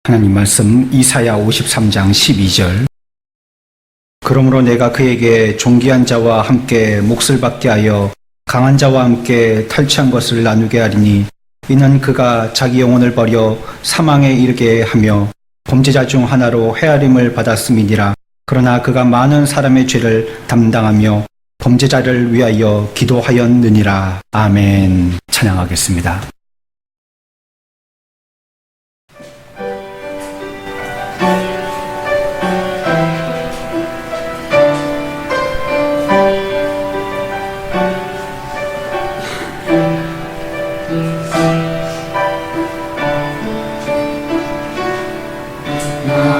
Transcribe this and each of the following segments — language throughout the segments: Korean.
하나님 말씀 이사야 53장 12절. 그러므로 내가 그에게 존귀한 자와 함께 몫을 받게 하여 강한 자와 함께 탈취한 것을 나누게 하리니 이는 그가 자기 영혼을 버려 사망에 이르게 하며 범죄자 중 하나로 헤아림을 받았음이니라. 그러나 그가 많은 사람의 죄를 담당하며 범죄자를 위하여 기도하였느니라. 아멘. 찬양하겠습니다.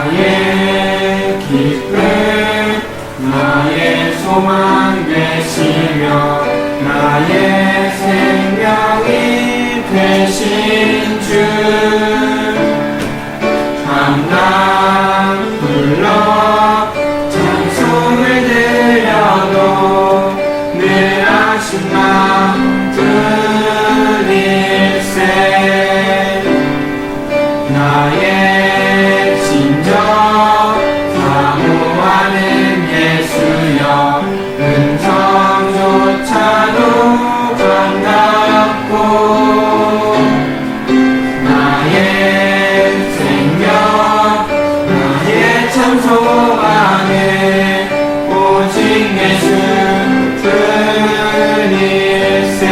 나의 기쁨 나의 소망 되시며 나의 생명이 되신 주 항상 불러 찬송을 드려도 늘 하신 마음 뿐일세 나의 심정 사모하는 예수여 음성조차도 반갑고 나의 생명 나의 참 소망은 오직 예수 뿐일세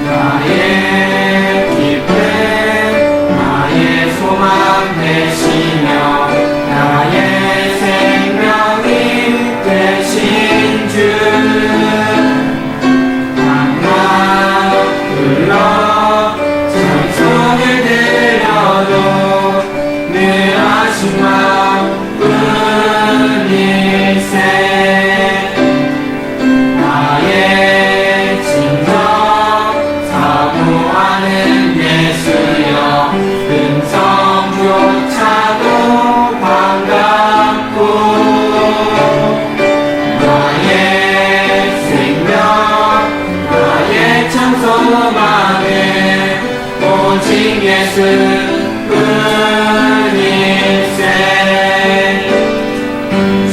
나의 기쁨 나의 소망 되시며 나의 생명이 되신 주 항상 불러 찬송을 드려도 늘 하신 마음뿐일세 나의 진정 사모하는 예수여 음성조차도 반갑고 나의 생명 나의 참 소망은 오직 예수 뿐일세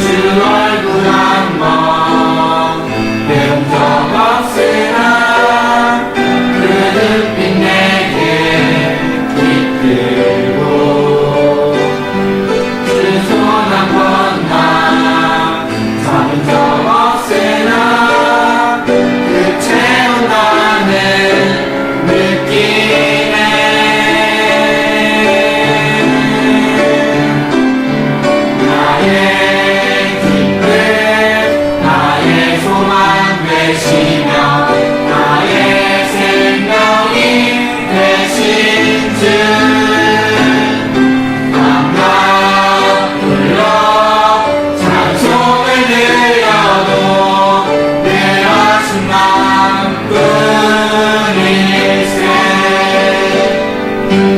주 얼굴 한번 배운 적 없으나 그 눈빛 내게 깃들고 주 손 한 번만 잡은 적 없으나 그 채운 나는 느끼네 나의 기쁨 나의 소망 되시며 나의 생명이 되신 주 항상 불러 찬송을 드려도 늘 하신 마음뿐일세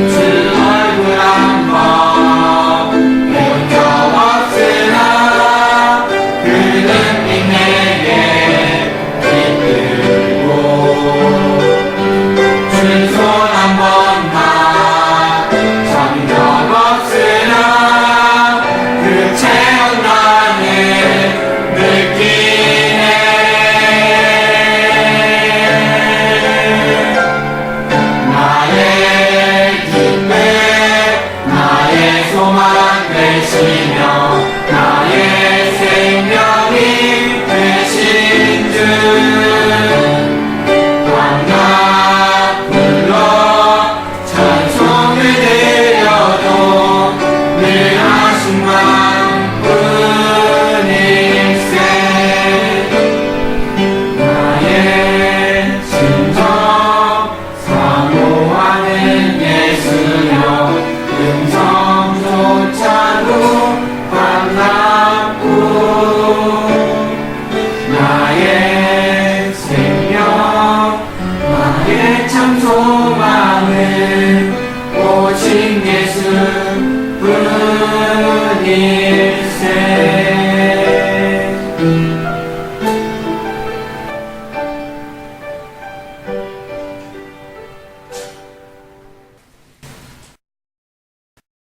주 얼굴 한번 배운 적 없으나 그 눈빛 내게 깃들고 주 손 한 번만 잡은 적 없으나 그 채운 나는 느끼네 나의 기쁨 나의 소망 되시며 나의 생명이 되신 주 항상 불러 찬송을 드려도 늘 하신 마음뿐일세 나의 심정 사모하는 예수여 음성조차도 반갑고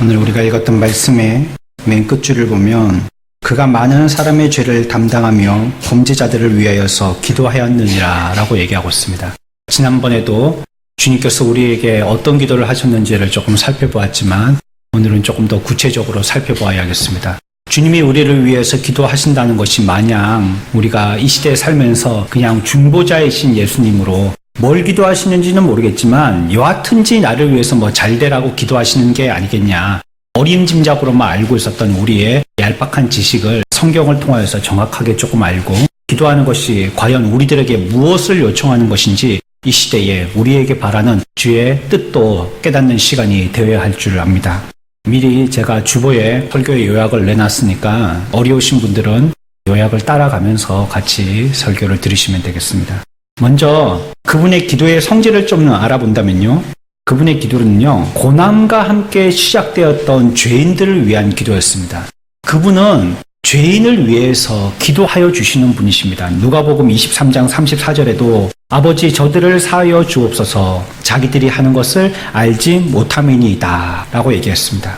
오늘 우리가 읽었던 말씀의 맨 끝줄을 보면 그가 많은 사람의 죄를 담당하며 범죄자들을 위하여서 기도하였느니라 라고 얘기하고 있습니다. 지난번에도 주님께서 우리에게 어떤 기도를 하셨는지를 조금 살펴보았지만 오늘은 조금 더 구체적으로 살펴보아야겠습니다. 주님이 우리를 위해서 기도하신다는 것이 마냥 우리가 이 시대에 살면서 그냥 중보자이신 예수님으로 뭘 기도하시는지는 모르겠지만 여하튼지 나를 위해서 뭐 잘되라고 기도하시는 게 아니겠냐. 어림짐작으로만 알고 있었던 우리의 얄팍한 지식을 성경을 통하여서 정확하게 조금 알고 기도하는 것이 과연 우리들에게 무엇을 요청하는 것인지 이 시대에 우리에게 바라는 주의 뜻도 깨닫는 시간이 되어야 할 줄 압니다. 미리 제가 주보에 설교의 요약을 내놨으니까 어려우신 분들은 요약을 따라가면서 같이 설교를 들으시면 되겠습니다. 먼저 그분의 기도의 성질을 좀 알아본다면요. 그분의 기도는요, 고난과 함께 시작되었던 죄인들을 위한 기도였습니다. 그분은 죄인을 위해서 기도하여 주시는 분이십니다. 누가복음 23장 34절에도 아버지 저들을 사하여 주옵소서 자기들이 하는 것을 알지 못함이니이다 라고 얘기했습니다.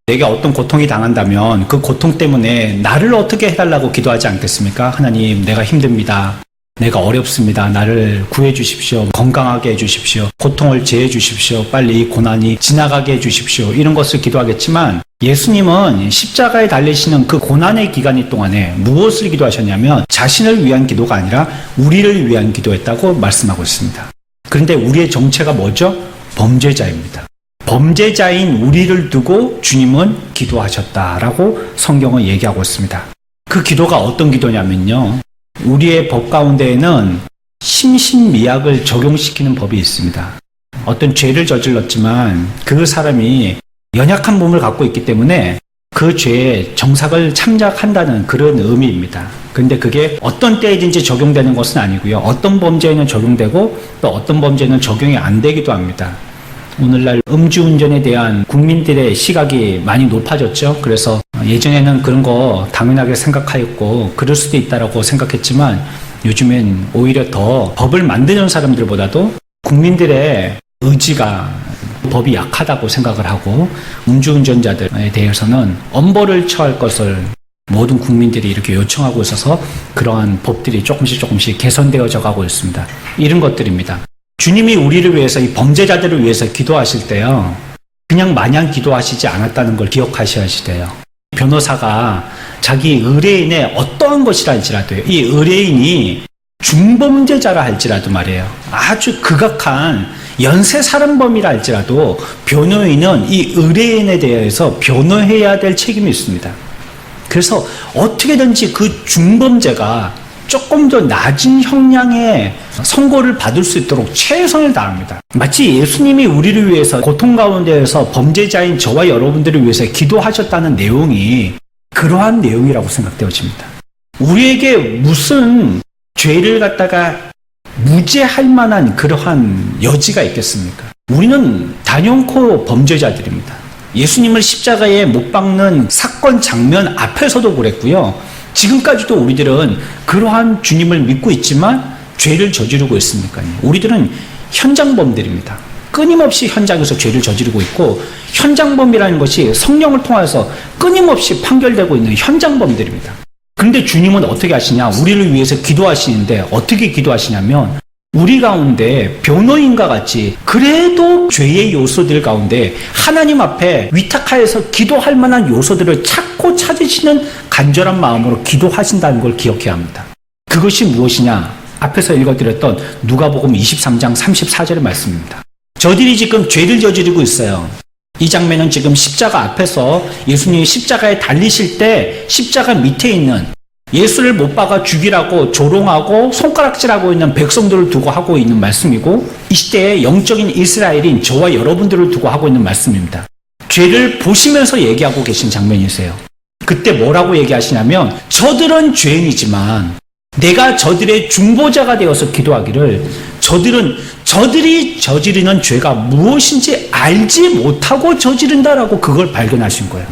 내게 어떤 고통이 당한다면 그 고통 때문에 나를 어떻게 해달라고 기도하지 않겠습니까? 하나님, 내가 힘듭니다. 내가 어렵습니다. 나를 구해 주십시오. 건강하게 해 주십시오. 고통을 제해 주십시오. 빨리 이 고난이 지나가게 해 주십시오. 이런 것을 기도하겠지만 예수님은 십자가에 달리시는 그 고난의 기간 동안에 무엇을 기도하셨냐면 자신을 위한 기도가 아니라 우리를 위한 기도했다고 말씀하고 있습니다. 그런데 우리의 정체가 뭐죠? 범죄자입니다. 범죄자인 우리를 두고 주님은 기도하셨다라고 성경은 얘기하고 있습니다. 그 기도가 어떤 기도냐면요. 우리의 법 가운데에는 심신미약을 적용시키는 법이 있습니다. 어떤 죄를 저질렀지만 그 사람이 연약한 몸을 갖고 있기 때문에 그 죄에 정삭을 참작한다는 그런 의미입니다. 그런데 그게 어떤 때이든지 적용되는 것은 아니고요. 어떤 범죄에는 적용되고 또 어떤 범죄는 적용이 안 되기도 합니다. 오늘날 음주운전에 대한 국민들의 시각이 많이 높아졌죠. 그래서 예전에는 그런 거 당연하게 생각하였고 그럴 수도 있다라고 생각했지만 요즘엔 오히려 더 법을 만드는 사람들보다도 국민들의 의지가 법이 약하다고 생각을 하고 음주운전자들에 대해서는 엄벌을 처할 것을 모든 국민들이 이렇게 요청하고 있어서 그러한 법들이 조금씩 개선되어져 가고 있습니다. 이런 것들입니다. 주님이 우리를 위해서 이 범죄자들을 위해서 기도하실 때요. 그냥 마냥 기도하시지 않았다는 걸 기억하셔야 돼요. 변호사가 자기 의뢰인의 어떠한 것이라 할지라도요. 이 의뢰인이 중범죄자라 할지라도 말이에요. 아주 극악한 연쇄 살인범이라 할지라도 변호인은 이 의뢰인에 대해서 변호해야 될 책임이 있습니다. 그래서 어떻게든지 그 중범죄가 조금 더 낮은 형량의 선고를 받을 수 있도록 최선을 다합니다. 마치 예수님이 우리를 위해서 고통 가운데에서 범죄자인 저와 여러분들을 위해서 기도하셨다는 내용이 그러한 내용이라고 생각되어집니다. 우리에게 무슨 죄를 갖다가 무죄할 만한 그러한 여지가 있겠습니까? 우리는 단연코 범죄자들입니다. 예수님을 십자가에 못 박는 사건 장면 앞에서도 그랬고요. 지금까지도 우리들은 그러한 주님을 믿고 있지만 죄를 저지르고 있으니까요. 우리들은 현장범들입니다. 끊임없이 현장에서 죄를 저지르고 있고 현장범이라는 것이 성령을 통해서 끊임없이 판결되고 있는 현장범들입니다. 그런데 주님은 어떻게 하시냐? 우리를 위해서 기도하시는데 어떻게 기도하시냐면 우리 가운데 변호인과 같이 그래도 죄의 요소들 가운데 하나님 앞에 위탁하여서 기도할 만한 요소들을 찾고 찾으시는 간절한 마음으로 기도하신다는 걸 기억해야 합니다. 그것이 무엇이냐? 앞에서 읽어드렸던 누가복음 23장 34절의 말씀입니다. 저들이 지금 죄를 저지르고 있어요. 이 장면은 지금 십자가 앞에서 예수님이 십자가에 달리실 때 십자가 밑에 있는 예수를 못 박아 죽이라고 조롱하고 손가락질하고 있는 백성들을 두고 하고 있는 말씀이고 이 시대의 영적인 이스라엘인 저와 여러분들을 두고 하고 있는 말씀입니다. 죄를 보시면서 얘기하고 계신 장면이세요. 그때 뭐라고 얘기하시냐면 저들은 죄인이지만 내가 저들의 중보자가 되어서 기도하기를 저들이 저지르는 죄가 무엇인지 알지 못하고 저지른다라고 그걸 발견하신 거예요.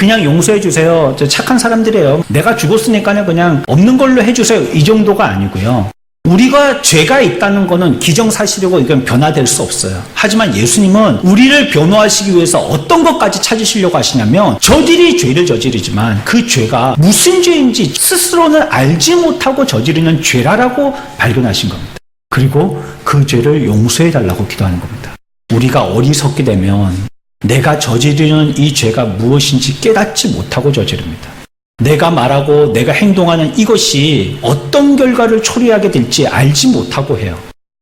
그냥 용서해 주세요. 저 착한 사람들이에요. 내가 죽었으니까 그냥 없는 걸로 해주세요. 이 정도가 아니고요. 우리가 죄가 있다는 거는 기정사실이고 이건 변화될 수 없어요. 하지만 예수님은 우리를 변호하시기 위해서 어떤 것까지 찾으시려고 하시냐면 저들이 죄를 저지르지만 그 죄가 무슨 죄인지 스스로는 알지 못하고 저지르는 죄라라고 발견하신 겁니다. 그리고 그 죄를 용서해 달라고 기도하는 겁니다. 우리가 어리석게 되면 내가 저지르는 이 죄가 무엇인지 깨닫지 못하고 저지릅니다. 내가 말하고 내가 행동하는 이것이 어떤 결과를 초래하게 될지 알지 못하고 해요.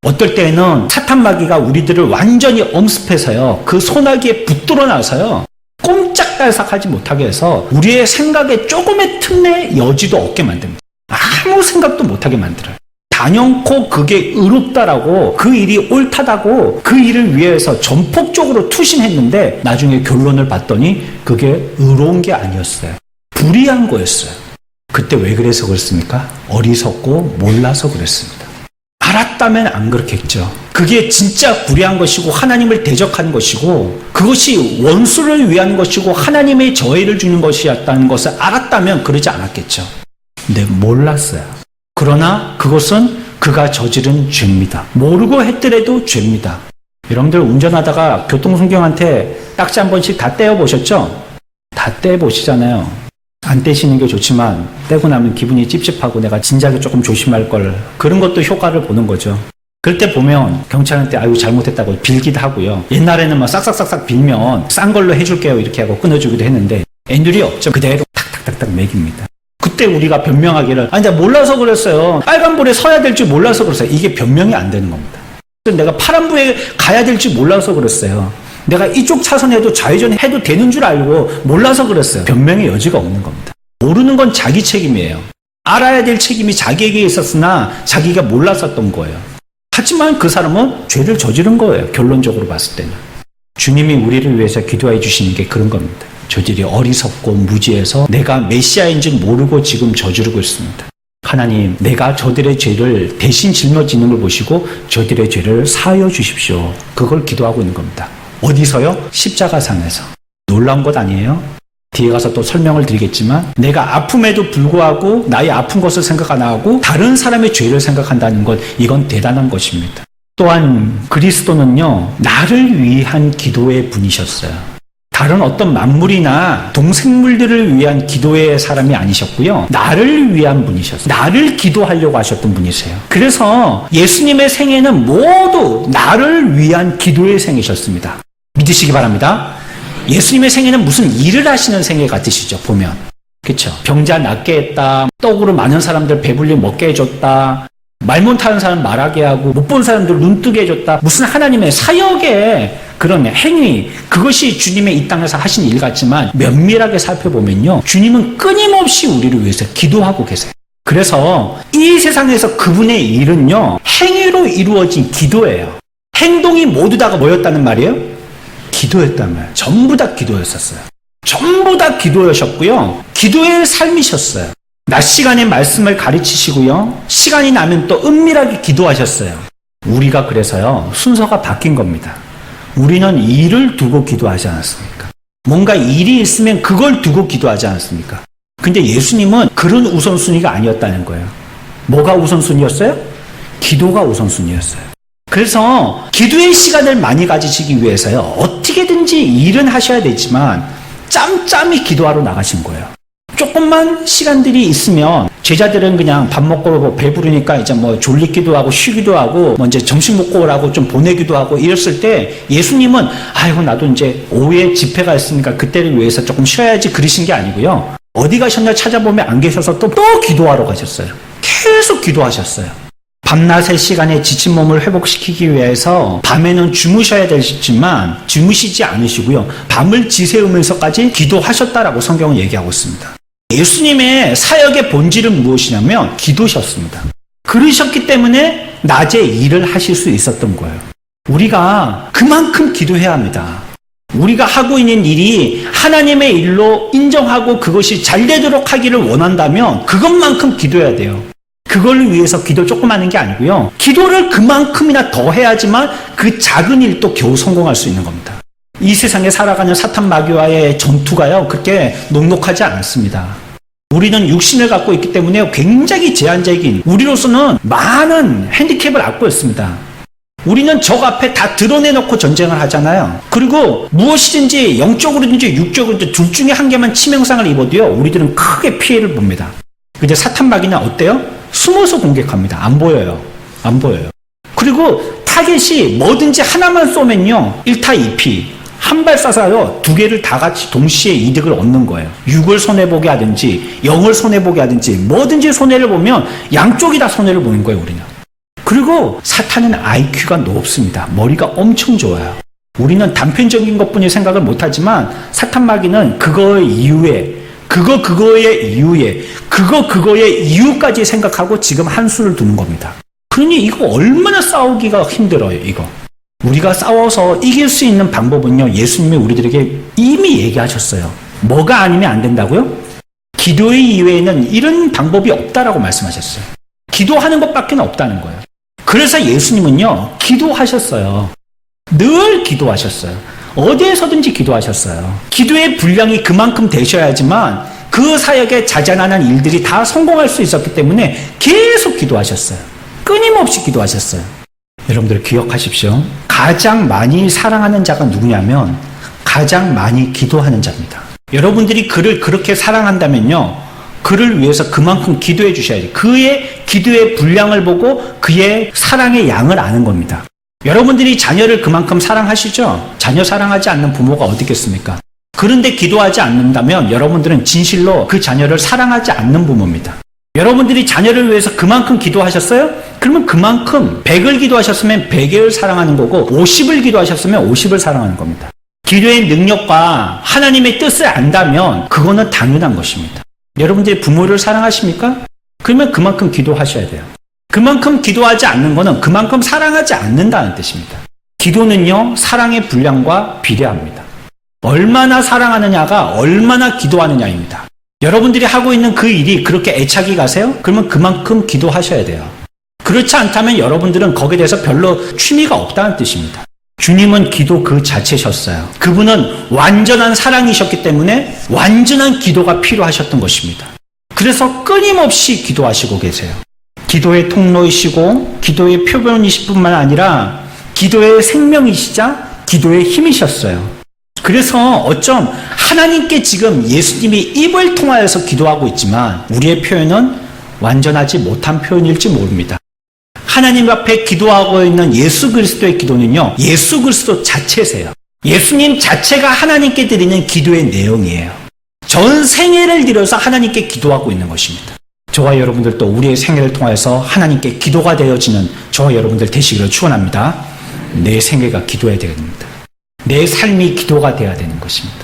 어떨 때는 사탄 마귀가 우리들을 완전히 엄습해서요. 그 소나기에 붙들어 놔서요. 꼼짝달싹하지 못하게 해서 우리의 생각에 조금의 틈내 여지도 없게 만듭니다. 아무 생각도 못하게 만들어요. 단연코 그게 의롭다라고 그 일이 옳다다고 그 일을 위해서 전폭적으로 투신했는데 나중에 결론을 봤더니 그게 의로운 게 아니었어요. 불의한 거였어요. 그때 왜 그래서 그랬습니까? 어리석고 몰라서 그랬습니다. 알았다면 안 그렇겠죠. 그게 진짜 불의한 것이고 하나님을 대적하는 것이고 그것이 원수를 위한 것이고 하나님의 저해를 주는 것이었다는 것을 알았다면 그러지 않았겠죠. 근데 몰랐어요. 그러나 그것은 그가 저지른 죄입니다. 모르고 했더라도 죄입니다. 여러분들 운전하다가 교통순경한테 딱지 한 번씩 다 떼어보셨죠? 다 떼보시잖아요. 안 떼시는 게 좋지만 떼고 나면 기분이 찝찝하고 내가 진작에 조금 조심할 걸 그런 것도 효과를 보는 거죠. 그럴 때 보면 경찰한테 아유 잘못했다고 빌기도 하고요. 옛날에는 막 싹싹싹싹 빌면 싼 걸로 해줄게요 이렇게 하고 끊어주기도 했는데 애들이 없죠. 그대로 탁탁탁탁 매깁니다. 그때 우리가 변명하기를 아니 내가 몰라서 그랬어요. 빨간불에 서야 될 줄 몰라서 그랬어요. 이게 변명이 안 되는 겁니다. 내가 파란불에 가야 될 줄 몰라서 그랬어요. 내가 이쪽 차선에도 좌회전 해도 되는 줄 알고 몰라서 그랬어요. 변명의 여지가 없는 겁니다. 모르는 건 자기 책임이에요. 알아야 될 책임이 자기에게 있었으나 자기가 몰랐었던 거예요. 하지만 그 사람은 죄를 저지른 거예요. 결론적으로 봤을 때는. 주님이 우리를 위해서 기도해 주시는 게 그런 겁니다. 저들이 어리석고 무지해서 내가 메시아인 줄 모르고 지금 저지르고 있습니다. 하나님, 내가 저들의 죄를 대신 짊어지는 걸 보시고 저들의 죄를 사하여 주십시오. 그걸 기도하고 있는 겁니다. 어디서요? 십자가상에서. 놀라운 것 아니에요? 뒤에 가서 또 설명을 드리겠지만 내가 아픔에도 불구하고 나의 아픈 것을 생각 안 하고 다른 사람의 죄를 생각한다는 것, 이건 대단한 것입니다. 또한 그리스도는요, 나를 위한 기도의 분이셨어요. 다른 어떤 만물이나 동생물들을 위한 기도의 사람이 아니셨고요. 나를 위한 분이셨어요. 나를 기도하려고 하셨던 분이세요. 그래서 예수님의 생애는 모두 나를 위한 기도의 생이셨습니다. 믿으시기 바랍니다. 예수님의 생애는 무슨 일을 하시는 생애 같으시죠, 보면. 그렇죠? 병자 낫게 했다. 떡으로 많은 사람들 배불리 먹게 해줬다. 말 못하는 사람 말하게 하고 못 본 사람들 눈 뜨게 해줬다. 무슨 하나님의 사역의 그런 행위, 그것이 주님의 이 땅에서 하신 일 같지만 면밀하게 살펴보면요, 주님은 끊임없이 우리를 위해서 기도하고 계세요. 그래서 이 세상에서 그분의 일은요, 행위로 이루어진 기도예요. 행동이 모두 다가 뭐였다는 말이에요? 기도였단 말이에요. 전부 다 기도였었어요. 전부 다 기도하셨고요. 기도의 삶이셨어요. 낮 시간에 말씀을 가르치시고요. 시간이 나면 또 은밀하게 기도하셨어요. 우리가 그래서요, 순서가 바뀐 겁니다. 우리는 일을 두고 기도하지 않았습니까? 뭔가 일이 있으면 그걸 두고 기도하지 않았습니까? 근데 예수님은 그런 우선순위가 아니었다는 거예요. 뭐가 우선순위였어요? 기도가 우선순위였어요. 그래서 기도의 시간을 많이 가지시기 위해서요, 어떻게든지 일은 하셔야 되지만 짬짬이 기도하러 나가신 거예요. 조금만 시간들이 있으면 제자들은 그냥 밥 먹고 배부르니까 이제 뭐 졸리기도 하고 쉬기도 하고 뭐 이제 점심 먹고 오라고 좀 보내기도 하고 이랬을 때 예수님은 아이고 나도 이제 오후에 집회가 있으니까 그때를 위해서 조금 쉬어야지 그러신 게 아니고요. 어디 가셨냐 찾아보면 안 계셔서 또 기도하러 가셨어요. 계속 기도하셨어요. 밤낮의 시간에 지친 몸을 회복시키기 위해서 밤에는 주무셔야 되지만 주무시지 않으시고요. 밤을 지새우면서까지 기도하셨다라고 성경은 얘기하고 있습니다. 예수님의 사역의 본질은 무엇이냐면 기도셨습니다. 그러셨기 때문에 낮에 일을 하실 수 있었던 거예요. 우리가 그만큼 기도해야 합니다. 우리가 하고 있는 일이 하나님의 일로 인정하고 그것이 잘 되도록 하기를 원한다면 그것만큼 기도해야 돼요. 그걸 위해서 기도 조금 하는 게 아니고요. 기도를 그만큼이나 더 해야지만 그 작은 일도 겨우 성공할 수 있는 겁니다. 이 세상에 살아가는 사탄 마귀와의 전투가요, 그렇게 녹록하지 않습니다. 우리는 육신을 갖고 있기 때문에 굉장히 제한적인, 우리로서는 많은 핸디캡을 갖고 있습니다. 우리는 적 앞에 다 드러내놓고 전쟁을 하잖아요. 그리고 무엇이든지 영적으로든지 육적으로든지 둘 중에 한 개만 치명상을 입어도요, 우리들은 크게 피해를 봅니다. 근데 사탄 마귀는 어때요? 숨어서 공격합니다. 안 보여요. 안 보여요. 그리고 타겟이 뭐든지 하나만 쏘면요, 1타 2피. 한 발 쏴서요, 두 개를 다 같이 동시에 이득을 얻는 거예요. 육을 손해보게 하든지, 영을 손해보게 하든지, 뭐든지 손해를 보면 양쪽이 다 손해를 보는 거예요, 우리는. 그리고 사탄은 IQ가 높습니다. 머리가 엄청 좋아요. 우리는 단편적인 것뿐이 생각을 못하지만 사탄 마귀는 그거의 이후에, 그거의 이후에, 그거의 이후까지 생각하고 지금 한 수를 두는 겁니다. 그러니 이거 얼마나 싸우기가 힘들어요, 이거. 우리가 싸워서 이길 수 있는 방법은요, 예수님이 우리들에게 이미 얘기하셨어요. 뭐가 아니면 안 된다고요? 기도의 이외에는 이런 방법이 없다라고 말씀하셨어요. 기도하는 것밖에 없다는 거예요. 그래서 예수님은요, 기도하셨어요. 늘 기도하셨어요. 어디에서든지 기도하셨어요. 기도의 분량이 그만큼 되셔야지만 그 사역에 자잘하는 일들이 다 성공할 수 있었기 때문에 계속 기도하셨어요. 끊임없이 기도하셨어요. 여러분들 기억하십시오. 가장 많이 사랑하는 자가 누구냐면 가장 많이 기도하는 자입니다. 여러분들이 그를 그렇게 사랑한다면요, 그를 위해서 그만큼 기도해 주셔야 돼요. 그의 기도의 분량을 보고 그의 사랑의 양을 아는 겁니다. 여러분들이 자녀를 그만큼 사랑하시죠? 자녀 사랑하지 않는 부모가 어디 있겠습니까? 그런데 기도하지 않는다면 여러분들은 진실로 그 자녀를 사랑하지 않는 부모입니다. 여러분들이 자녀를 위해서 그만큼 기도하셨어요? 그러면 그만큼 100을 기도하셨으면 100을 사랑하는 거고 50을 기도하셨으면 50을 사랑하는 겁니다. 기도의 능력과 하나님의 뜻을 안다면 그거는 당연한 것입니다. 여러분들이 부모를 사랑하십니까? 그러면 그만큼 기도하셔야 돼요. 그만큼 기도하지 않는 거는 그만큼 사랑하지 않는다는 뜻입니다. 기도는요, 사랑의 분량과 비례합니다. 얼마나 사랑하느냐가 얼마나 기도하느냐입니다. 여러분들이 하고 있는 그 일이 그렇게 애착이 가세요? 그러면 그만큼 기도하셔야 돼요. 그렇지 않다면 여러분들은 거기에 대해서 별로 취미가 없다는 뜻입니다. 주님은 기도 그 자체셨어요. 그분은 완전한 사랑이셨기 때문에 완전한 기도가 필요하셨던 것입니다. 그래서 끊임없이 기도하시고 계세요. 기도의 통로이시고 기도의 표본이실 뿐만 아니라 기도의 생명이시자 기도의 힘이셨어요. 그래서 어쩜 하나님께 지금 예수님이 입을 통하여서 기도하고 있지만 우리의 표현은 완전하지 못한 표현일지 모릅니다. 하나님 앞에 기도하고 있는 예수 그리스도의 기도는요, 예수 그리스도 자체세요. 예수님 자체가 하나님께 드리는 기도의 내용이에요. 전 생애를 들여서 하나님께 기도하고 있는 것입니다. 저와 여러분들도 우리의 생애를 통해서 하나님께 기도가 되어지는 저와 여러분들 되시기를 축원합니다. 내 생애가 기도해야 됩니다. 내 삶이 기도가 되어야 되는 것입니다.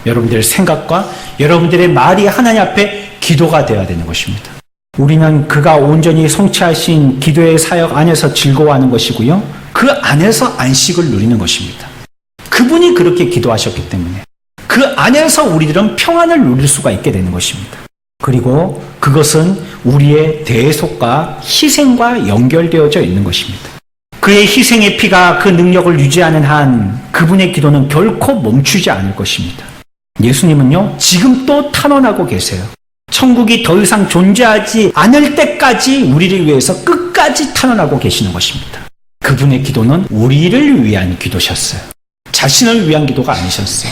여러분들의 생각과 여러분들의 말이 하나님 앞에 기도가 되어야 되는 것입니다. 우리는 그가 온전히 성취하신 기도의 사역 안에서 즐거워하는 것이고요, 그 안에서 안식을 누리는 것입니다. 그분이 그렇게 기도하셨기 때문에 그 안에서 우리들은 평안을 누릴 수가 있게 되는 것입니다. 그리고 그것은 우리의 대속과 희생과 연결되어져 있는 것입니다. 그의 희생의 피가 그 능력을 유지하는 한 그분의 기도는 결코 멈추지 않을 것입니다. 예수님은요, 지금 또 탄원하고 계세요. 천국이 더 이상 존재하지 않을 때까지 우리를 위해서 끝까지 탄원하고 계시는 것입니다. 그분의 기도는 우리를 위한 기도셨어요. 자신을 위한 기도가 아니셨어요.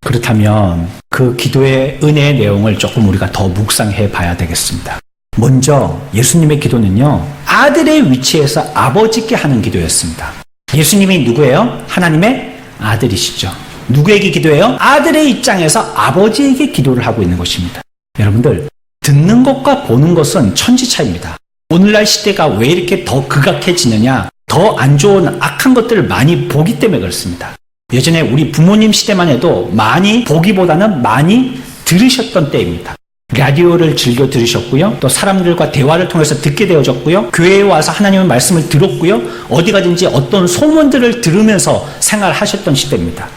그렇다면 그 기도의 은혜의 내용을 조금 우리가 더 묵상해 봐야 되겠습니다. 먼저 예수님의 기도는요, 아들의 위치에서 아버지께 하는 기도였습니다. 예수님이 누구예요? 하나님의 아들이시죠. 누구에게 기도해요? 아들의 입장에서 아버지에게 기도를 하고 있는 것입니다. 여러분들, 듣는 것과 보는 것은 천지 차이입니다. 오늘날 시대가 왜 이렇게 더 극악해지느냐, 더 안 좋은 악한 것들을 많이 보기 때문에 그렇습니다. 예전에 우리 부모님 시대만 해도 많이 보기보다는 많이 들으셨던 때입니다. 라디오를 즐겨 들으셨고요, 또 사람들과 대화를 통해서 듣게 되어졌고요, 교회에 와서 하나님의 말씀을 들었고요, 어디 가든지 어떤 소문들을 들으면서 생활하셨던 시대입니다.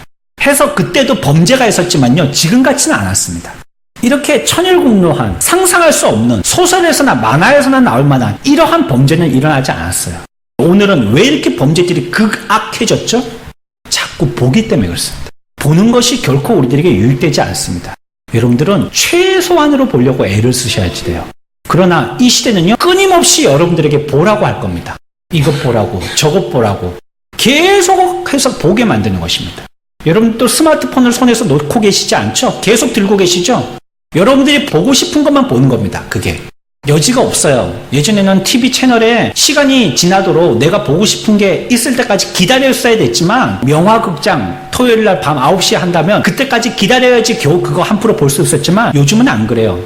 해서 그때도 범죄가 있었지만요, 지금 같지는 않았습니다. 이렇게 천일공노한, 상상할 수 없는, 소설에서나 만화에서나 나올 만한 이러한 범죄는 일어나지 않았어요. 오늘은 왜 이렇게 범죄들이 극악해졌죠? 자꾸 보기 때문에 그렇습니다. 보는 것이 결코 우리들에게 유익되지 않습니다. 여러분들은 최소한으로 보려고 애를 쓰셔야지 돼요. 그러나 이 시대는요, 끊임없이 여러분들에게 보라고 할 겁니다. 이것 보라고, 저것 보라고 계속해서 보게 만드는 것입니다. 여러분도 스마트폰을 손에서 놓고 계시지 않죠? 계속 들고 계시죠? 여러분들이 보고 싶은 것만 보는 겁니다. 그게 여지가 없어요. 예전에는 TV 채널에 시간이 지나도록 내가 보고 싶은 게 있을 때까지 기다렸어야 됐지만, 명화극장 토요일날 밤 9시에 한다면 그때까지 기다려야지 겨우 그거 한 프로 볼 수 있었지만, 요즘은 안 그래요.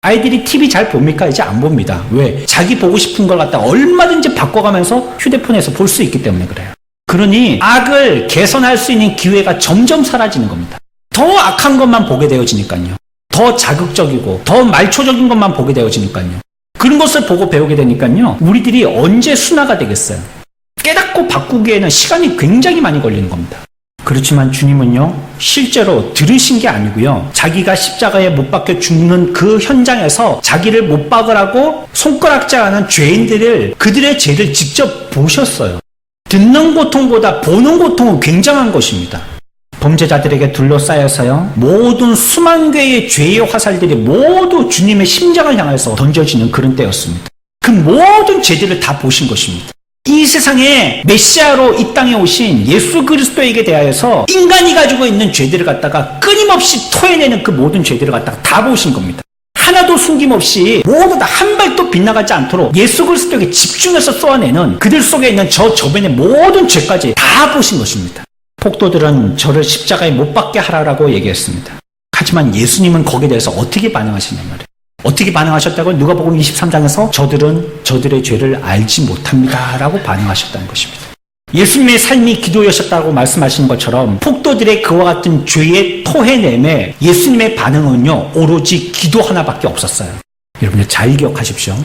아이들이 TV 잘 봅니까? 이제 안 봅니다. 왜? 자기 보고 싶은 걸 갖다 얼마든지 바꿔가면서 휴대폰에서 볼 수 있기 때문에 그래요. 그러니 악을 개선할 수 있는 기회가 점점 사라지는 겁니다. 더 악한 것만 보게 되어지니까요. 더 자극적이고 더 말초적인 것만 보게 되어지니까요. 그런 것을 보고 배우게 되니까요. 우리들이 언제 순화가 되겠어요? 깨닫고 바꾸기에는 시간이 굉장히 많이 걸리는 겁니다. 그렇지만 주님은요, 실제로 들으신 게 아니고요, 자기가 십자가에 못 박혀 죽는 그 현장에서 자기를 못 박으라고 손가락질하는 죄인들을, 그들의 죄를 직접 보셨어요. 듣는 고통보다 보는 고통은 굉장한 것입니다. 범죄자들에게 둘러싸여서요, 모든 수만 개의 죄의 화살들이 모두 주님의 심장을 향해서 던져지는 그런 때였습니다. 그 모든 죄들을 다 보신 것입니다. 이 세상에 메시아로 이 땅에 오신 예수 그리스도에게 대하여서 인간이 가지고 있는 죄들을 갖다가 끊임없이 토해내는 그 모든 죄들을 갖다가 다 보신 겁니다. 하나도 숨김없이 모두 다 한 발도 빗나가지 않도록 예수 그리스도에게 집중해서 쏘아내는 그들 속에 있는 저 저변의 모든 죄까지 다 보신 것입니다. 폭도들은 저를 십자가에 못 박게 하라고 얘기했습니다. 하지만 예수님은 거기에 대해서 어떻게 반응하시냔 말이에요. 어떻게 반응하셨다고? 누가복음 23장에서 저들은 저들의 죄를 알지 못합니다 라고 반응하셨다는 것입니다. 예수님의 삶이 기도였었다고 말씀하신 것처럼 폭도들의 그와 같은 죄의 토해냄에 예수님의 반응은요, 오로지 기도 하나밖에 없었어요. 여러분들 잘 기억하십시오.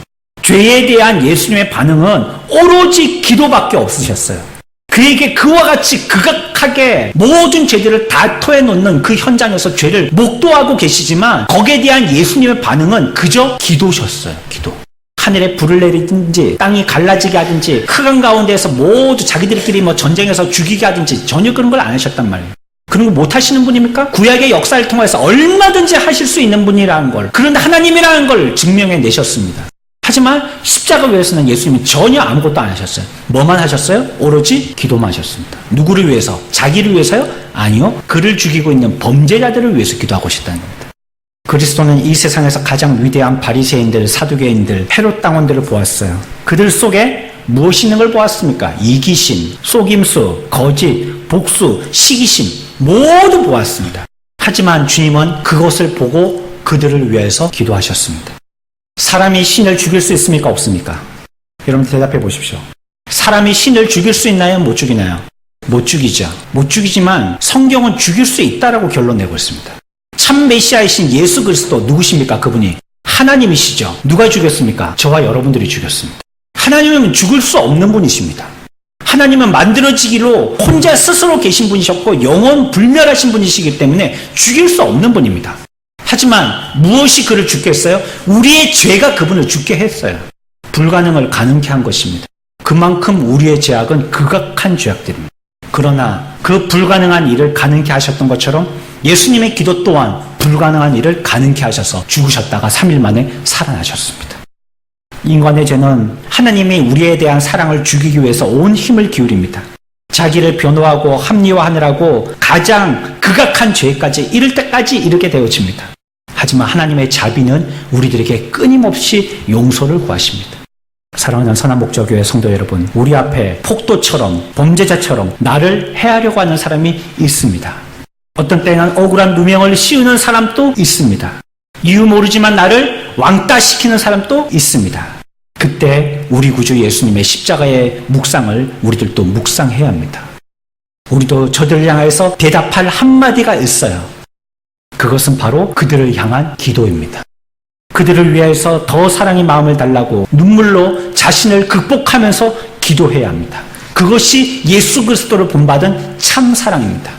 죄에 대한 예수님의 반응은 오로지 기도밖에 없으셨어요. 그에게 그와 같이 극악하게 모든 죄들을 다 토해놓는 그 현장에서 죄를 목도하고 계시지만, 거기에 대한 예수님의 반응은 그저 기도셨어요. 기도. 하늘에 불을 내리든지 땅이 갈라지게 하든지 흑암 가운데에서 모두 자기들끼리 전쟁에서 죽이게 하든지 전혀 그런 걸 안 하셨단 말이에요. 그런 거 못 하시는 분입니까? 구약의 역사를 통해서 얼마든지 하실 수 있는 분이라는 걸, 그런데 하나님이라는 걸 증명해 내셨습니다. 하지만 십자가 위에서는 예수님은 전혀 아무것도 안 하셨어요. 뭐만 하셨어요? 오로지 기도만 하셨습니다. 누구를 위해서? 자기를 위해서요? 아니요. 그를 죽이고 있는 범죄자들을 위해서 기도하고 싶다는 겁니다. 그리스도는 이 세상에서 가장 위대한 바리새인들, 사두개인들, 헤롯 당원들을 보았어요. 그들 속에 무엇이 있는 걸 보았습니까? 이기심, 속임수, 거짓, 복수, 시기심 모두 보았습니다. 하지만 주님은 그것을 보고 그들을 위해서 기도하셨습니다. 사람이 신을 죽일 수 있습니까? 없습니까? 여러분 대답해 보십시오. 사람이 신을 죽일 수 있나요? 못 죽이나요? 못 죽이죠. 못 죽이지만 성경은 죽일 수 있다라고 결론 내고 있습니다. 참 메시아이신 예수 그리스도 누구십니까? 그분이 하나님이시죠. 누가 죽였습니까? 저와 여러분들이 죽였습니다. 하나님은 죽을 수 없는 분이십니다. 하나님은 만들어지기로 혼자 스스로 계신 분이셨고 영원 불멸하신 분이시기 때문에 죽일 수 없는 분입니다. 하지만 무엇이 그를 죽게 했어요? 우리의 죄가 그분을 죽게 했어요. 불가능을 가능케 한 것입니다. 그만큼 우리의 죄악은 극악한 죄악들입니다. 그러나 그 불가능한 일을 가능케 하셨던 것처럼 예수님의 기도 또한 불가능한 일을 가능케 하셔서 죽으셨다가 3일 만에 살아나셨습니다. 인간의 죄는 하나님이 우리에 대한 사랑을 죽이기 위해서 온 힘을 기울입니다. 자기를 변호하고 합리화하느라고 가장 극악한 죄까지 이를 때까지 이르게 되어집니다. 하지만 하나님의 자비는 우리들에게 끊임없이 용서를 구하십니다. 사랑하는 선한목적교회 성도 여러분, 우리 앞에 폭도처럼 범죄자처럼 나를 해하려고 하는 사람이 있습니다. 어떤 때는 억울한 누명을 씌우는 사람도 있습니다. 이유 모르지만 나를 왕따시키는 사람도 있습니다. 그때 우리 구주 예수님의 십자가의 묵상을 우리들도 묵상해야 합니다. 우리도 저들을 향해서 대답할 한마디가 있어요. 그것은 바로 그들을 향한 기도입니다. 그들을 위해서 더 사랑의 마음을 달라고 눈물로 자신을 극복하면서 기도해야 합니다. 그것이 예수 그리스도를 본받은 참 사랑입니다.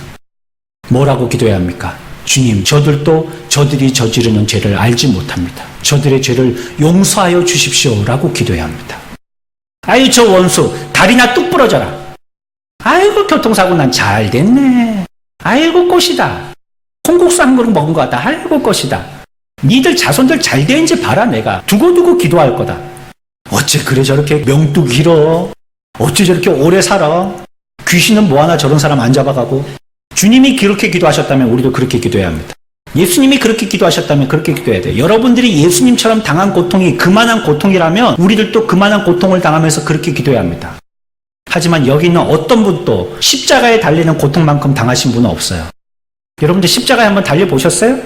뭐라고 기도해야 합니까? 주님, 저들도 저들이 저지르는 죄를 알지 못합니다. 저들의 죄를 용서하여 주십시오라고 기도해야 합니다. 아유, 저 원수 다리나 뚝 부러져라. 아이고, 교통사고 난 잘 됐네. 아이고, 볼 것이다. 콩국수 한 그릇 먹은 거 다 해볼 것이다. 니들 자손들 잘 되는지 봐라. 내가 두고두고 기도할 거다. 어째 그래 저렇게 명도 길어? 어째 저렇게 오래 살아? 귀신은 뭐하나 저런 사람 안 잡아가고. 주님이 그렇게 기도하셨다면 우리도 그렇게 기도해야 합니다. 예수님이 그렇게 기도하셨다면 그렇게 기도해야 돼요. 여러분들이 예수님처럼 당한 고통이 그만한 고통이라면 우리들도 그만한 고통을 당하면서 그렇게 기도해야 합니다. 하지만 여기 있는 어떤 분도 십자가에 달리는 고통만큼 당하신 분은 없어요. 여러분들 십자가에 한번 달려보셨어요?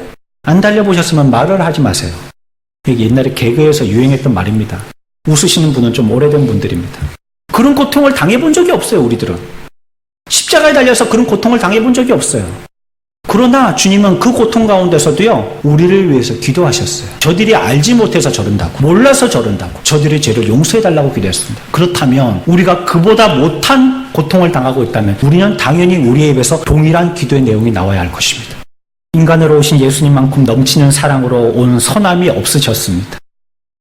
안 달려보셨으면 말을 하지 마세요. 이게 옛날에 개그에서 유행했던 말입니다. 웃으시는 분은 좀 오래된 분들입니다. 그런 고통을 당해본 적이 없어요. 우리들은 십자가에 달려서 그런 고통을 당해본 적이 없어요. 그러나 주님은 그 고통 가운데서도요, 우리를 위해서 기도하셨어요. 저들이 알지 못해서 저런다고, 몰라서 저런다고, 저들의 죄를 용서해달라고 기도했습니다. 그렇다면 우리가 그보다 못한 고통을 당하고 있다면 우리는 당연히 우리의 입에서 동일한 기도의 내용이 나와야 할 것입니다. 인간으로 오신 예수님만큼 넘치는 사랑으로 온 선함이 없으셨습니다.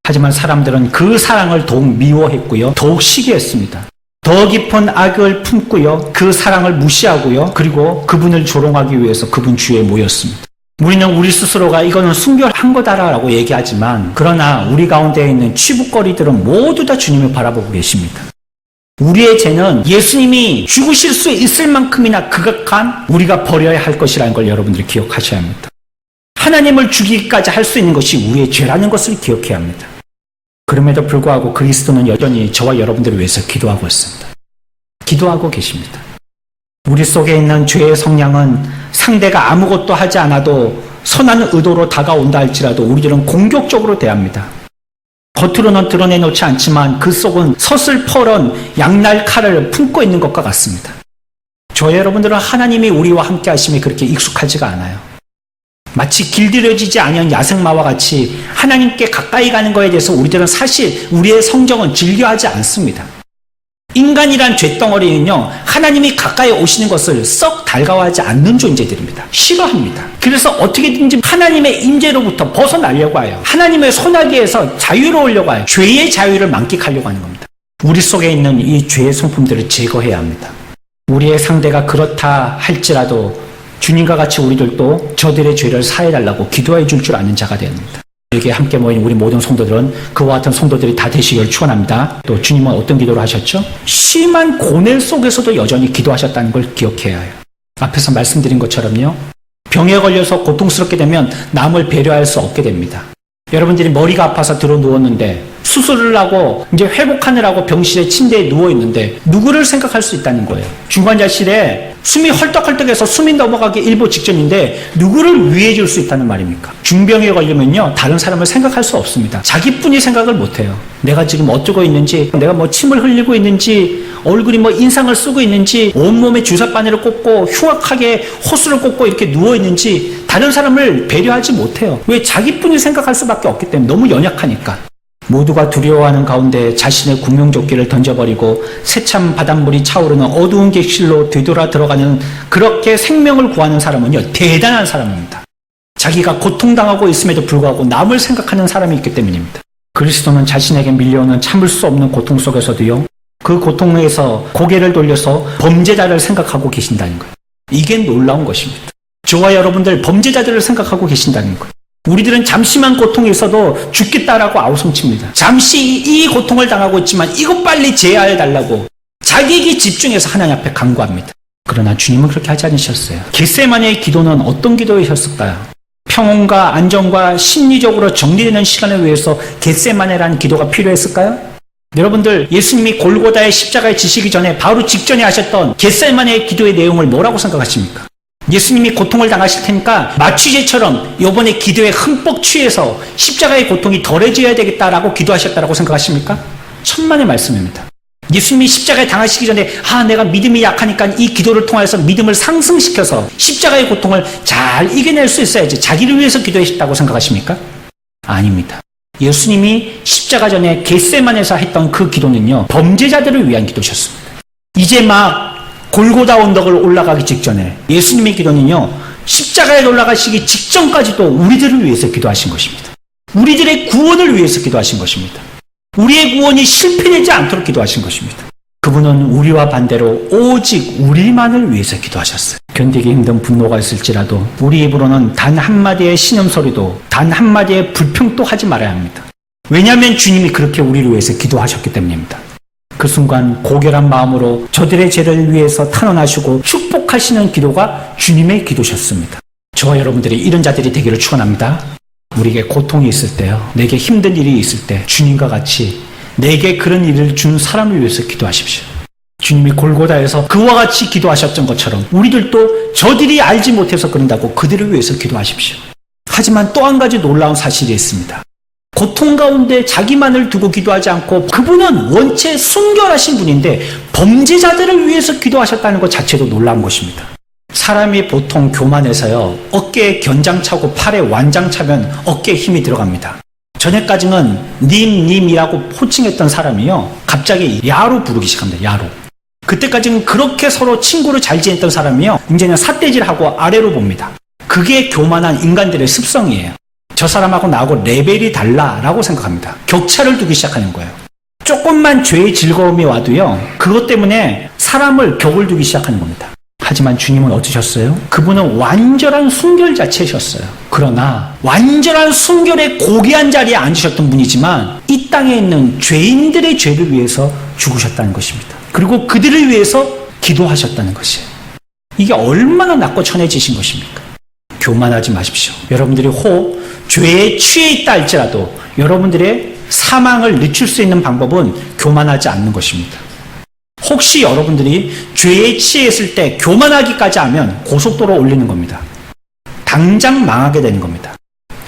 하지만 사람들은 그 사랑을 더욱 미워했고요, 더욱 시기했습니다. 더 깊은 악을 품고요, 그 사랑을 무시하고요, 그리고 그분을 조롱하기 위해서 그분 주위에 모였습니다. 우리는 우리 스스로가 이거는 순결한 거다라고 얘기하지만, 그러나 우리 가운데 있는 취북거리들은 모두 다 주님을 바라보고 계십니다. 우리의 죄는 예수님이 죽으실 수 있을 만큼이나 극악한 우리가 버려야 할 것이라는 걸 여러분들이 기억하셔야 합니다. 하나님을 죽이기까지 할 수 있는 것이 우리의 죄라는 것을 기억해야 합니다. 그럼에도 불구하고 그리스도는 여전히 저와 여러분들을 위해서 기도하고 있습니다. 기도하고 계십니다. 우리 속에 있는 죄의 성량은 상대가 아무것도 하지 않아도 선한 의도로 다가온다 할지라도 우리들은 공격적으로 대합니다. 겉으로는 드러내놓지 않지만 그 속은 서슬퍼런 양날 칼을 품고 있는 것과 같습니다. 저와 여러분들은 하나님이 우리와 함께 하심이 그렇게 익숙하지가 않아요. 마치 길들여지지 않은 야생마와 같이 하나님께 가까이 가는 것에 대해서 우리들은 사실 우리의 성정은 즐겨하지 않습니다. 인간이란 죄덩어리는요, 하나님이 가까이 오시는 것을 썩 달가워하지 않는 존재들입니다. 싫어합니다. 그래서 어떻게든지 하나님의 임재로부터 벗어나려고 해요. 하나님의 손아귀에서 자유로우려고 해요. 죄의 자유를 만끽하려고 하는 겁니다. 우리 속에 있는 이 죄의 성품들을 제거해야 합니다. 우리의 상대가 그렇다 할지라도 주님과 같이 우리들도 저들의 죄를 사해달라고 기도해 줄 줄 아는 자가 되어야 합니다. 여기에 함께 모인 우리 모든 성도들은 그와 같은 성도들이 다 되시기를 축원합니다. 또 주님은 어떤 기도를 하셨죠? 심한 고뇌 속에서도 여전히 기도하셨다는 걸 기억해야 해요. 앞에서 말씀드린 것처럼요, 병에 걸려서 고통스럽게 되면 남을 배려할 수 없게 됩니다. 여러분들이 머리가 아파서 들어 누웠는데 수술을 하고 이제 회복하느라고 병실에 침대에 누워있는데 누구를 생각할 수 있다는 거예요. 중환자실에 숨이 헐떡헐떡해서 숨이 넘어가기 일보 직전인데 누구를 위해 줄 수 있다는 말입니까? 중병에 걸리면요, 다른 사람을 생각할 수 없습니다. 자기뿐이 생각을 못해요. 내가 지금 어쩌고 있는지, 내가 뭐 침을 흘리고 있는지, 얼굴이 뭐 인상을 쓰고 있는지, 온몸에 주사바늘을 꽂고 흉악하게 호수를 꽂고 이렇게 누워있는지 다른 사람을 배려하지 못해요. 왜? 자기뿐이 생각할 수밖에 없기 때문에, 너무 연약하니까. 모두가 두려워하는 가운데 자신의 구명조끼를 던져버리고 새참 바닷물이 차오르는 어두운 객실로 되돌아 들어가는, 그렇게 생명을 구하는 사람은요, 대단한 사람입니다. 자기가 고통당하고 있음에도 불구하고 남을 생각하는 사람이 있기 때문입니다. 그리스도는 자신에게 밀려오는 참을 수 없는 고통 속에서도요, 그 고통에서 고개를 돌려서 범죄자를 생각하고 계신다는 거예요. 이게 놀라운 것입니다. 저와 여러분들 범죄자들을 생각하고 계신다는 거예요. 우리들은 잠시만 고통이 있어도 죽겠다라고 아우성칩니다. 잠시 이 고통을 당하고 있지만 이것 빨리 제하해달라고 자기에게 집중해서 하나님 앞에 간구합니다. 그러나 주님은 그렇게 하지 않으셨어요. 겟세마네의 기도는 어떤 기도이셨을까요? 평온과 안정과 심리적으로 정리되는 시간을 위해서 겟세마네라는 기도가 필요했을까요? 여러분들, 예수님이 골고다의 십자가에 지시기 전에 바로 직전에 하셨던 겟세마네의 기도의 내용을 뭐라고 생각하십니까? 예수님이 고통을 당하실 테니까 마취제처럼 이번에 기도에 흠뻑 취해서 십자가의 고통이 덜해져야 되겠다라고 기도하셨다라고 생각하십니까? 천만의 말씀입니다. 예수님이 십자가에 당하시기 전에 내가 믿음이 약하니까 이 기도를 통해서 믿음을 상승시켜서 십자가의 고통을 잘 이겨낼 수 있어야지 자기를 위해서 기도하셨다고 생각하십니까? 아닙니다. 예수님이 십자가 전에 겟세마네에서 했던 그 기도는요, 범죄자들을 위한 기도셨습니다. 이제 막 골고다 언덕을 올라가기 직전에 예수님의 기도는요, 십자가에 올라가시기 직전까지도 우리들을 위해서 기도하신 것입니다. 우리들의 구원을 위해서 기도하신 것입니다. 우리의 구원이 실패되지 않도록 기도하신 것입니다. 그분은 우리와 반대로 오직 우리만을 위해서 기도하셨어요. 견디기 힘든 분노가 있을지라도 우리 입으로는 단 한마디의 신음소리도 단 한마디의 불평도 하지 말아야 합니다. 왜냐하면 주님이 그렇게 우리를 위해서 기도하셨기 때문입니다. 그 순간 고결한 마음으로 저들의 죄를 위해서 탄원하시고 축복하시는 기도가 주님의 기도셨습니다. 저와 여러분들이 이런 자들이 되기를 축원합니다. 우리에게 고통이 있을 때요, 내게 힘든 일이 있을 때 주님과 같이 내게 그런 일을 준 사람을 위해서 기도하십시오. 주님이 골고다에서 그와 같이 기도하셨던 것처럼 우리들도 저들이 알지 못해서 그런다고 그들을 위해서 기도하십시오. 하지만 또 한 가지 놀라운 사실이 있습니다. 고통 가운데 자기만을 두고 기도하지 않고 그분은 원체 순결하신 분인데 범죄자들을 위해서 기도하셨다는 것 자체도 놀라운 것입니다. 사람이 보통 교만해서요, 어깨에 견장 차고 팔에 완장 차면 어깨에 힘이 들어갑니다. 전에까지는 님이라고 호칭했던 사람이요, 갑자기 야로 부르기 시작합니다. 야로. 그때까지는 그렇게 서로 친구를 잘 지냈던 사람이요, 이제는 삿대질하고 아래로 봅니다. 그게 교만한 인간들의 습성이에요. 저 사람하고 나하고 레벨이 달라라고 생각합니다. 격차를 두기 시작하는 거예요. 조금만 죄의 즐거움이 와도요, 그것 때문에 사람을 격을 두기 시작하는 겁니다. 하지만 주님은 어떠셨어요? 그분은 완전한 순결 자체셨어요. 그러나 완전한 순결의 고귀한 자리에 앉으셨던 분이지만 이 땅에 있는 죄인들의 죄를 위해서 죽으셨다는 것입니다. 그리고 그들을 위해서 기도하셨다는 것이에요. 이게 얼마나 낮고 천해지신 것입니까? 교만하지 마십시오. 여러분들이 혹 죄에 취해 있다 할지라도 여러분들의 사망을 늦출 수 있는 방법은 교만하지 않는 것입니다. 혹시 여러분들이 죄에 취했을 때 교만하기까지 하면 고속도로 올리는 겁니다. 당장 망하게 되는 겁니다.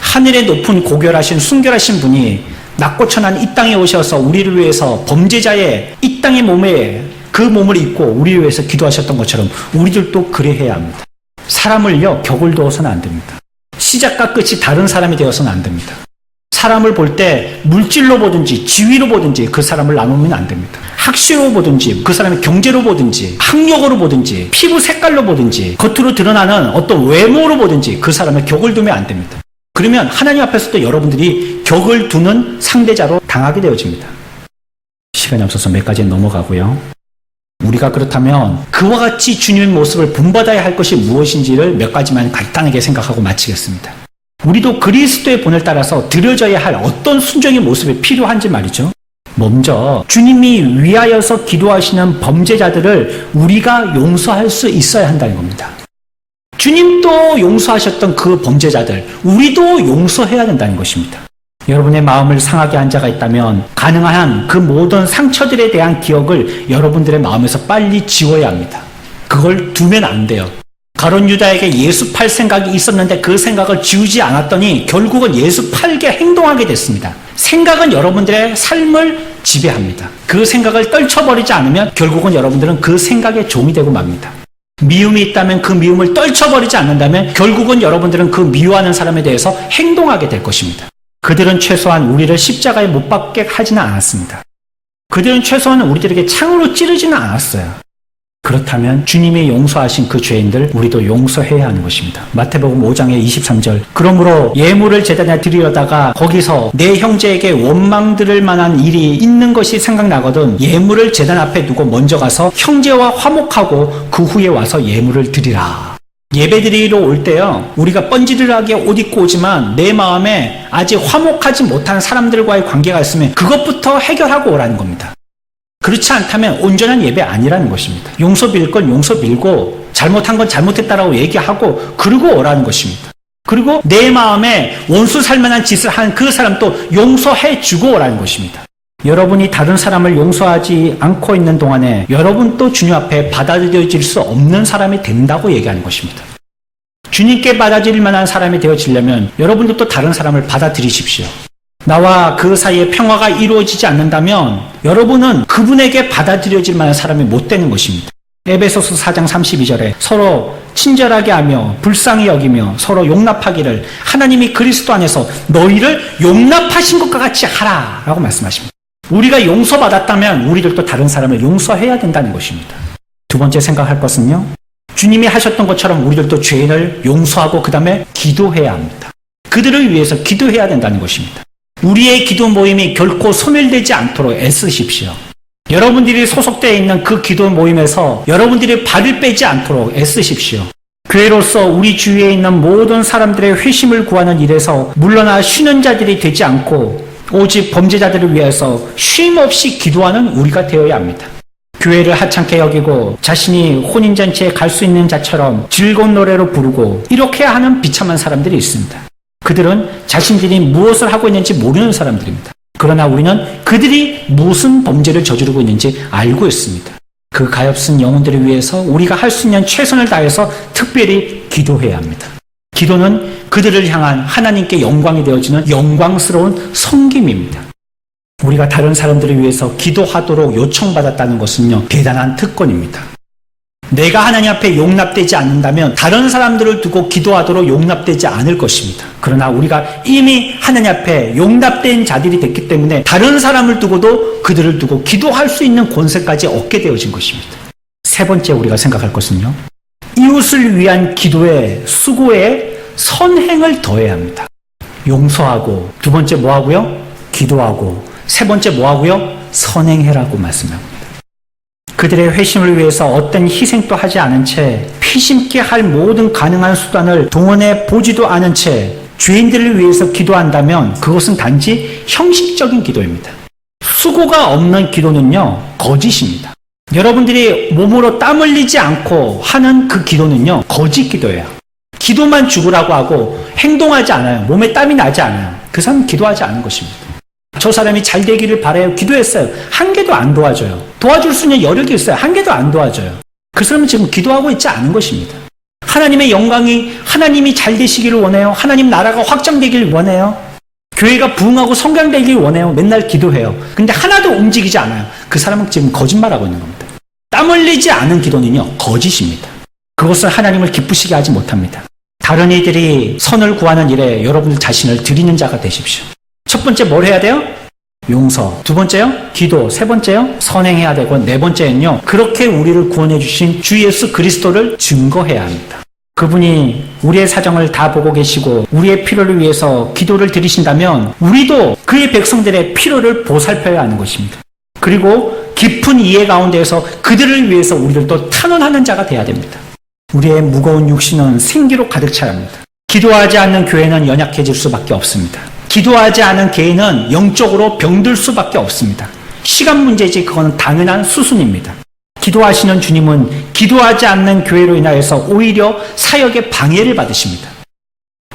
하늘의 높은 고결하신 순결하신 분이 낮고 천한 이 땅에 오셔서 우리를 위해서 범죄자의 이 땅의 몸에 그 몸을 입고 우리를 위해서 기도하셨던 것처럼 우리들도 그래야 합니다. 사람을요, 격을 두어서는 안 됩니다. 시작과 끝이 다른 사람이 되어서는 안 됩니다. 사람을 볼 때 물질로 보든지 지위로 보든지 그 사람을 나누면 안 됩니다. 학식으로 보든지 그 사람의 경제로 보든지 학력으로 보든지 피부 색깔로 보든지 겉으로 드러나는 어떤 외모로 보든지 그 사람의 격을 두면 안 됩니다. 그러면 하나님 앞에서도 여러분들이 격을 두는 상대자로 당하게 되어집니다. 시간이 없어서 몇 가지 넘어가고요. 우리가 그렇다면 그와 같이 주님의 모습을 본받아야 할 것이 무엇인지를 몇 가지만 간단하게 생각하고 마치겠습니다. 우리도 그리스도의 본을 따라서 드려져야 할 어떤 순종의 모습이 필요한지 말이죠. 먼저 주님이 위하여서 기도하시는 범죄자들을 우리가 용서할 수 있어야 한다는 겁니다. 주님도 용서하셨던 그 범죄자들, 우리도 용서해야 된다는 것입니다. 여러분의 마음을 상하게 한 자가 있다면 가능한 그 모든 상처들에 대한 기억을 여러분들의 마음에서 빨리 지워야 합니다. 그걸 두면 안 돼요. 가룟 유다에게 예수 팔 생각이 있었는데 그 생각을 지우지 않았더니 결국은 예수 팔게 행동하게 됐습니다. 생각은 여러분들의 삶을 지배합니다. 그 생각을 떨쳐버리지 않으면 결국은 여러분들은 그 생각의 종이 되고 맙니다. 미움이 있다면 그 미움을 떨쳐버리지 않는다면 결국은 여러분들은 그 미워하는 사람에 대해서 행동하게 될 것입니다. 그들은 최소한 우리를 십자가에 못 박게 하지는 않았습니다. 그들은 최소한 우리들에게 창으로 찌르지는 않았어요. 그렇다면 주님이 용서하신 그 죄인들 우리도 용서해야 하는 것입니다. 마태복음 5장의 23절, 그러므로 예물을 제단에 드리려다가 거기서 내 형제에게 원망 들을 만한 일이 있는 것이 생각나거든 예물을 제단 앞에 두고 먼저 가서 형제와 화목하고 그 후에 와서 예물을 드리라. 예배드리러 올 때요, 우리가 뻔지르르하게 옷 입고 오지만 내 마음에 아직 화목하지 못한 사람들과의 관계가 있으면 그것부터 해결하고 오라는 겁니다. 그렇지 않다면 온전한 예배 아니라는 것입니다. 용서 빌 건 용서 빌고 잘못한 건 잘못했다라고 얘기하고 그러고 오라는 것입니다. 그리고 내 마음에 원수 살만한 짓을 한 그 사람도 용서해 주고 오라는 것입니다. 여러분이 다른 사람을 용서하지 않고 있는 동안에 여러분도 주님 앞에 받아들여질 수 없는 사람이 된다고 얘기하는 것입니다. 주님께 받아들일 만한 사람이 되어지려면 여러분도 또 다른 사람을 받아들이십시오. 나와 그 사이에 평화가 이루어지지 않는다면 여러분은 그분에게 받아들여질 만한 사람이 못 되는 것입니다. 에베소서 4장 32절에 서로 친절하게 하며 불쌍히 여기며 서로 용납하기를 하나님이 그리스도 안에서 너희를 용납하신 것과 같이 하라 라고 말씀하십니다. 우리가 용서받았다면 우리들도 다른 사람을 용서해야 된다는 것입니다. 두 번째 생각할 것은요, 주님이 하셨던 것처럼 우리들도 죄인을 용서하고 그 다음에 기도해야 합니다. 그들을 위해서 기도해야 된다는 것입니다. 우리의 기도 모임이 결코 소멸되지 않도록 애쓰십시오. 여러분들이 소속되어 있는 그 기도 모임에서 여러분들이 발을 빼지 않도록 애쓰십시오. 교회로서 우리 주위에 있는 모든 사람들의 회심을 구하는 일에서 물러나 쉬는 자들이 되지 않고 오직 범죄자들을 위해서 쉼 없이 기도하는 우리가 되어야 합니다. 교회를 하찮게 여기고 자신이 혼인잔치에 갈 수 있는 자처럼 즐거운 노래로 부르고 이렇게 하는 비참한 사람들이 있습니다. 그들은 자신들이 무엇을 하고 있는지 모르는 사람들입니다. 그러나 우리는 그들이 무슨 범죄를 저지르고 있는지 알고 있습니다. 그 가엾은 영혼들을 위해서 우리가 할 수 있는 최선을 다해서 특별히 기도해야 합니다. 기도는 그들을 향한 하나님께 영광이 되어지는 영광스러운 섬김입니다. 우리가 다른 사람들을 위해서 기도하도록 요청받았다는 것은요, 대단한 특권입니다. 내가 하나님 앞에 용납되지 않는다면 다른 사람들을 두고 기도하도록 용납되지 않을 것입니다. 그러나 우리가 이미 하나님 앞에 용납된 자들이 됐기 때문에 다른 사람을 두고도 그들을 두고 기도할 수 있는 권세까지 얻게 되어진 것입니다. 세 번째 우리가 생각할 것은요, 이웃을 위한 기도에 수고에 선행을 더해야 합니다. 용서하고, 두 번째 뭐 하고요? 기도하고, 세 번째 뭐 하고요? 선행해라고 말씀합니다. 그들의 회심을 위해서 어떤 희생도 하지 않은 채 피심케 할 모든 가능한 수단을 동원해 보지도 않은 채 죄인들을 위해서 기도한다면 그것은 단지 형식적인 기도입니다. 수고가 없는 기도는요, 거짓입니다. 여러분들이 몸으로 땀 흘리지 않고 하는 그 기도는요, 거짓 기도예요. 기도만 죽으라고 하고 행동하지 않아요. 몸에 땀이 나지 않아요. 그 사람은 기도하지 않은 것입니다. 저 사람이 잘 되기를 바라요. 기도했어요. 한 개도 안 도와줘요. 도와줄 수 있는 여력이 있어요. 한 개도 안 도와줘요. 그 사람은 지금 기도하고 있지 않은 것입니다. 하나님의 영광이, 하나님이 잘 되시기를 원해요. 하나님 나라가 확장되기를 원해요. 교회가 부흥하고 성장되기를 원해요. 맨날 기도해요. 근데 하나도 움직이지 않아요. 그 사람은 지금 거짓말하고 있는 겁니다. 땀 흘리지 않은 기도는요, 거짓입니다. 그것은 하나님을 기쁘시게 하지 못합니다. 다른 이들이 선을 구하는 일에 여러분들 자신을 드리는 자가 되십시오. 첫 번째 뭘 해야 돼요? 용서. 두 번째요? 기도. 세 번째요? 선행해야 되고, 네 번째는요, 그렇게 우리를 구원해 주신 주 예수 그리스도를 증거해야 합니다. 그분이 우리의 사정을 다 보고 계시고 우리의 필요를 위해서 기도를 드리신다면 우리도 그의 백성들의 필요를 보살펴야 하는 것입니다. 그리고 깊은 이해 가운데에서 그들을 위해서 우리를 탄원하는 자가 되어야 됩니다. 우리의 무거운 육신은 생기로 가득 차야 합니다. 기도하지 않는 교회는 연약해질 수밖에 없습니다. 기도하지 않은 개인은 영적으로 병들 수밖에 없습니다. 시간 문제지 그거는 당연한 수순입니다. 기도하시는 주님은 기도하지 않는 교회로 인하여서 오히려 사역에 방해를 받으십니다.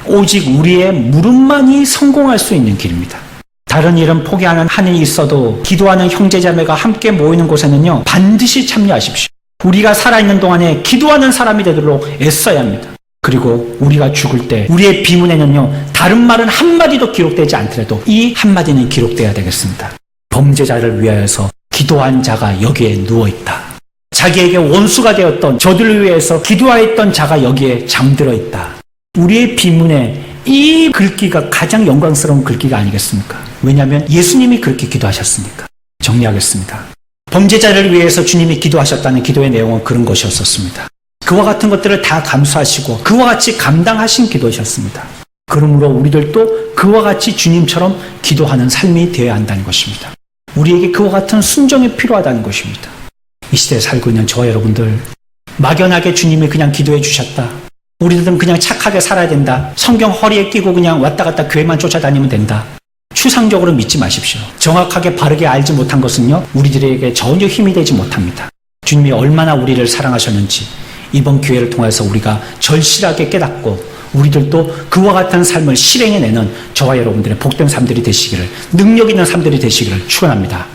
오직 우리의 물음만이 성공할 수 있는 길입니다. 다른 일은 포기하는 한이 있어도 기도하는 형제자매가 함께 모이는 곳에는요, 반드시 참여하십시오. 우리가 살아있는 동안에 기도하는 사람이 되도록 애써야 합니다. 그리고 우리가 죽을 때 우리의 비문에는요, 다른 말은 한마디도 기록되지 않더라도 이 한마디는 기록되어야 되겠습니다. 범죄자를 위하여서 기도한 자가 여기에 누워있다. 자기에게 원수가 되었던 저들을 위해서 기도하였던 자가 여기에 잠들어 있다. 우리의 비문에 이 글귀가 가장 영광스러운 글귀가 아니겠습니까? 왜냐하면 예수님이 그렇게 기도하셨으니까. 정리하겠습니다. 범죄자를 위해서 주님이 기도하셨다는 기도의 내용은 그런 것이었었습니다. 그와 같은 것들을 다 감수하시고 그와 같이 감당하신 기도이셨습니다. 그러므로 우리들도 그와 같이 주님처럼 기도하는 삶이 되어야 한다는 것입니다. 우리에게 그와 같은 순종이 필요하다는 것입니다. 이 시대에 살고 있는 저와 여러분들, 막연하게 주님이 그냥 기도해 주셨다. 우리들은 그냥 착하게 살아야 된다. 성경 허리에 끼고 그냥 왔다 갔다 교회만 쫓아다니면 된다. 추상적으로 믿지 마십시오. 정확하게 바르게 알지 못한 것은요, 우리들에게 전혀 힘이 되지 못합니다. 주님이 얼마나 우리를 사랑하셨는지 이번 기회를 통해서 우리가 절실하게 깨닫고 우리들도 그와 같은 삶을 실행해내는 저와 여러분들의 복된 삶들이 되시기를, 능력 있는 삶들이 되시기를 축원합니다.